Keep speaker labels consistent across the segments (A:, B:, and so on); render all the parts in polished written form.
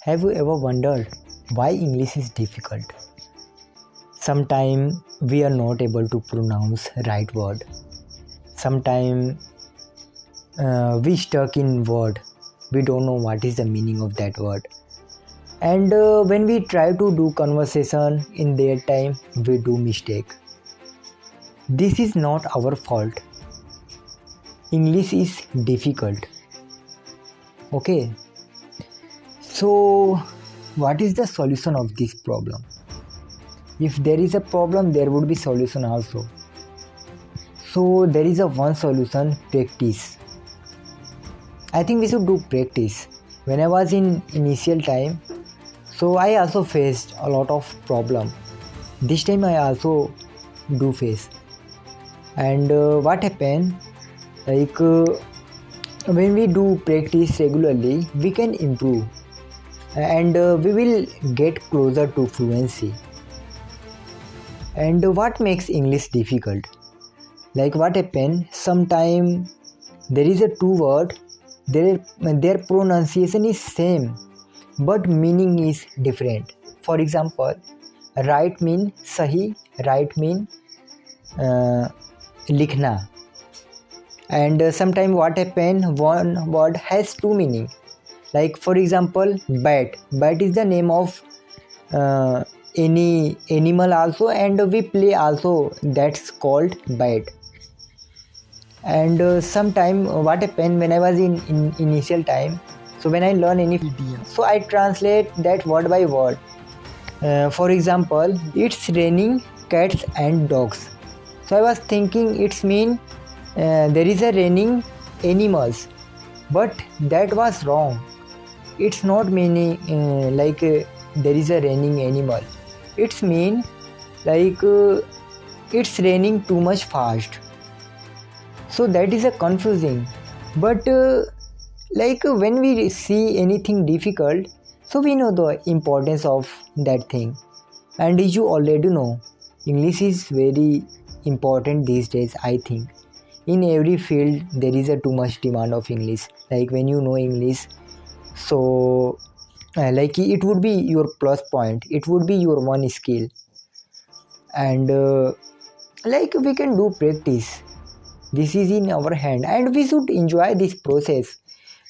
A: Have you ever wondered why English is difficult? Sometimes we are not able to pronounce right word. Sometimes we stuck in word. We don't know what is the meaning of that word. And when we try to do conversation in their time, we do mistake. This is not our fault. English is difficult. Okay. So what is the solution of this problem? If there is a problem, there would be solution also. So there is a one solution: practice. I think we should do practice. When I was in initial time, so I also faced a lot of problem. This time I also do face. And what happened? Like when we do practice regularly, we can improve, and we will get closer to fluency. And what makes English difficult? Like what happened? Sometime there is a two word. Their pronunciation is same, but meaning is different. For example, right mean sahi, right mean likhna. And sometimes what happen? One word has two meaning. Like for example, bat. Bat is the name of any animal also, and we play also, that's called bat. And sometime what happened when I was in initial time, so when I learn any idiom, so I translate that word by word. For example, it's raining cats and dogs. So I was thinking it's mean there is a raining animals, but that was wrong. It's not meaning there is a raining animal. It's mean like it's raining too much fast. So that is a confusing. But when we see anything difficult, so we know the importance of that thing. And you already know, English is very important these days, I think. In every field there is a too much demand of English. Like when you know English, so it would be your plus point, it would be your one skill. And we can do practice. This is in our hand, and we should enjoy this process.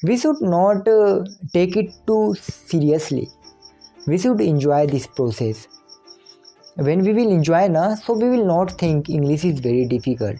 A: We should not take it too seriously. We should enjoy this process. When we will enjoy so we will not think English is very difficult.